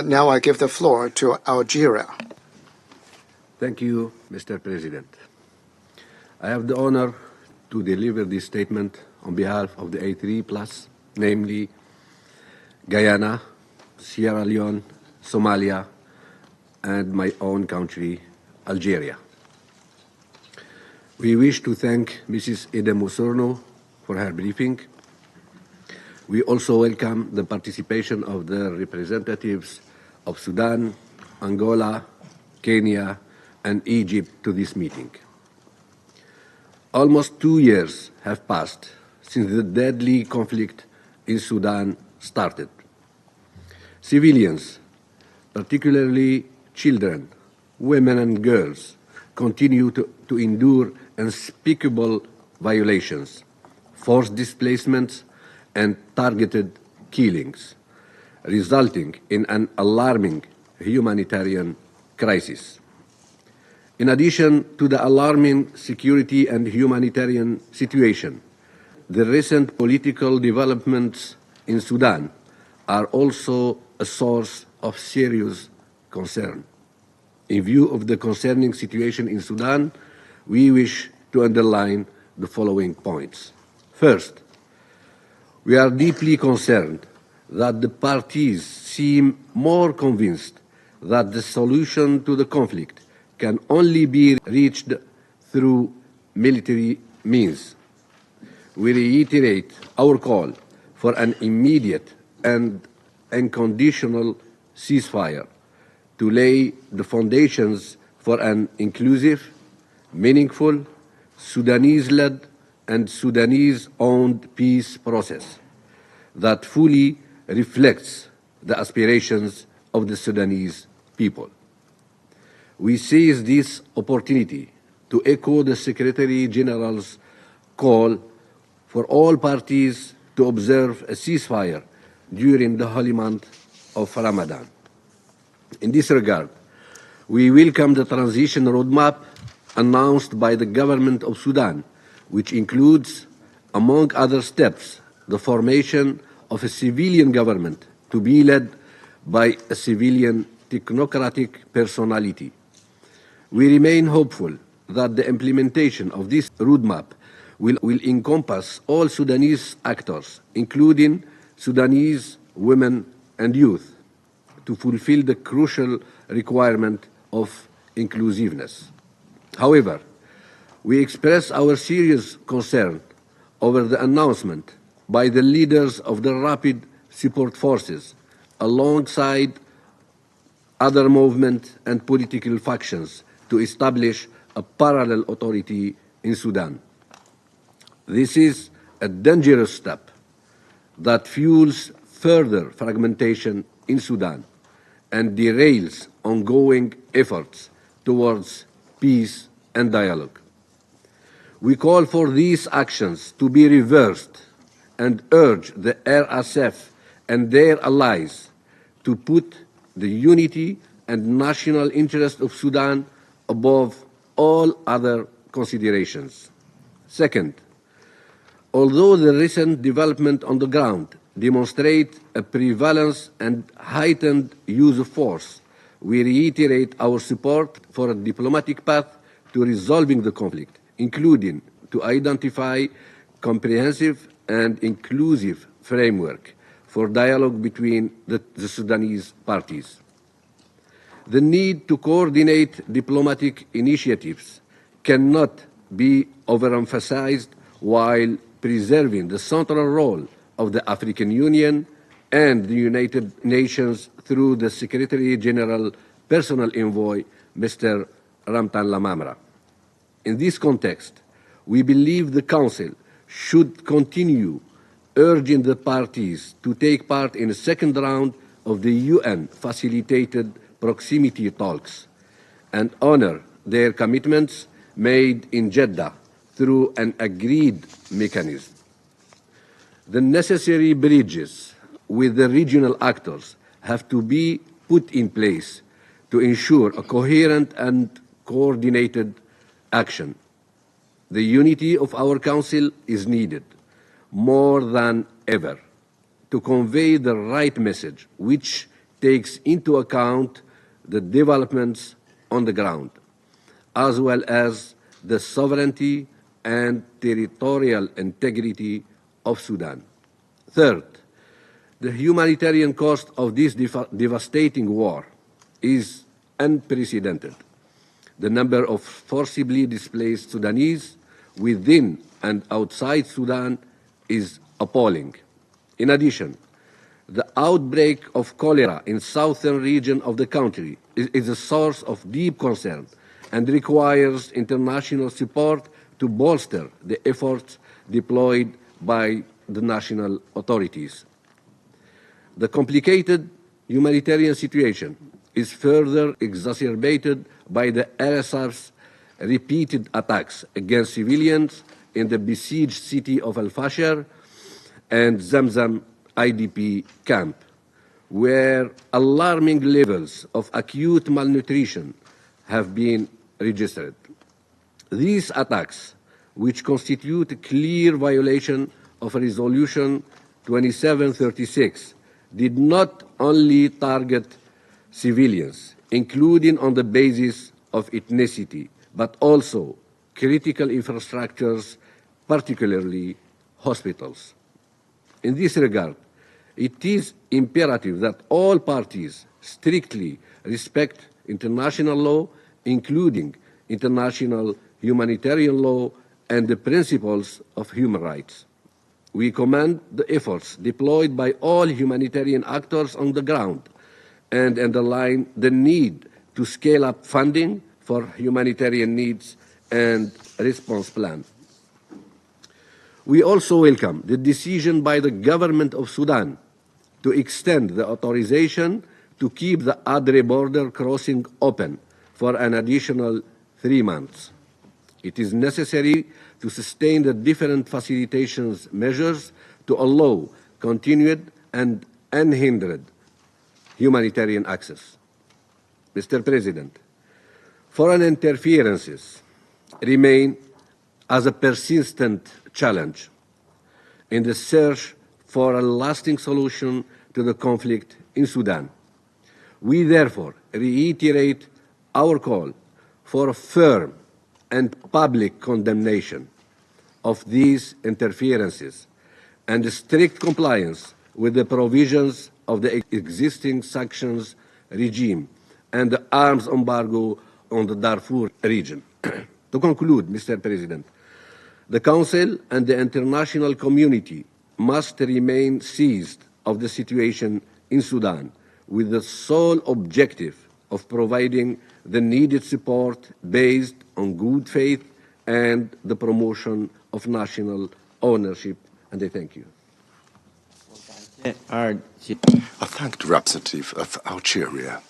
Now I give the floor to Algeria. Thank you, Mr. President. I have the honor to deliver this statement on behalf of the A3+, namely Guyana, Sierra Leone, Somalia, and my own country, Algeria. We wish to thank Mrs. Edem Osorno for her briefing. We also welcome the participation of the representatives of Sudan, Angola, Kenya, and Egypt to this meeting. Almost 2 years have passed since the deadly conflict in Sudan started. Civilians, particularly children, women and girls, continue to endure unspeakable violations, forced displacements, and targeted killings, resulting in an alarming humanitarian crisis. In addition to the alarming security and humanitarian situation, the recent political developments in Sudan are also a source of serious concern. In view of the concerning situation in Sudan, we wish to underline the following points. First, we are deeply concerned that the parties seem more convinced that the solution to the conflict can only be reached through military means. We reiterate our call for an immediate and unconditional ceasefire to lay the foundations for an inclusive, meaningful, Sudanese-led and Sudanese-owned peace process that fully reflects the aspirations of the Sudanese people. We seize this opportunity to echo the Secretary General's call for all parties to observe a ceasefire during the holy month of Ramadan. In this regard, we welcome the transition roadmap announced by the government of Sudan, which includes, among other steps, the formation of a civilian government to be led by a civilian technocratic personality. We remain hopeful that the implementation of this roadmap will encompass all Sudanese actors, including Sudanese women and youth, to fulfill the crucial requirement of inclusiveness. However, we express our serious concern over the announcement by the leaders of the Rapid Support Forces, alongside other movements and political factions, to establish a parallel authority in Sudan. This is a dangerous step that fuels further fragmentation in Sudan and derails ongoing efforts towards peace and dialogue. We call for these actions to be reversed and urge the RSF and their allies to put the unity and national interest of Sudan above all other considerations. Second, although the recent development on the ground demonstrate a prevalence and heightened use of force, we reiterate our support for a diplomatic path to resolving the conflict, including to identify comprehensive and inclusive framework for dialogue between the Sudanese parties. The need to coordinate diplomatic initiatives cannot be overemphasized while preserving the central role of the African Union and the United Nations through the Secretary General Personal Envoy, Mr. Ramtan Lamamra. In this context, we believe the Council should continue urging the parties to take part in a second round of the UN-facilitated proximity talks and honor their commitments made in Jeddah through an agreed mechanism. The necessary bridges with the regional actors have to be put in place to ensure a coherent and coordinated action. The unity of our Council is needed more than ever to convey the right message, which takes into account the developments on the ground, as well as the sovereignty and territorial integrity of Sudan. Third, the humanitarian cost of this devastating war is unprecedented. The number of forcibly displaced Sudanese within and outside Sudan is appalling. In addition, the outbreak of cholera in the southern region of the country is a source of deep concern and requires international support to bolster the efforts deployed by the national authorities. The complicated humanitarian situation is further exacerbated by the RSF's repeated attacks against civilians in the besieged city of Al-Fashir and Zamzam IDP camp, where alarming levels of acute malnutrition have been registered. These attacks, which constitute a clear violation of Resolution 2736, did not only target civilians, including on the basis of ethnicity, but also critical infrastructures, particularly hospitals. In this regard, it is imperative that all parties strictly respect international law, including international humanitarian law and the principles of human rights. We commend the efforts deployed by all humanitarian actors on the ground and underline the need to scale up funding for humanitarian needs and response plan. We also welcome the decision by the government of Sudan to extend the authorization to keep the Adre border crossing open for an additional 3 months. It is necessary to sustain the different facilitation measures to allow continued and unhindered humanitarian access. Mr. President, foreign interferences remain as a persistent challenge in the search for a lasting solution to the conflict in Sudan. We therefore reiterate our call for a firm and public condemnation of these interferences and strict compliance with the provisions of the existing sanctions regime and the arms embargo on the Darfur region. To conclude, Mr. President, the Council and the international community must remain seized of the situation in Sudan with the sole objective of providing the needed support based on good faith and the promotion of national ownership. And I thank you. I thank the representative of Algeria.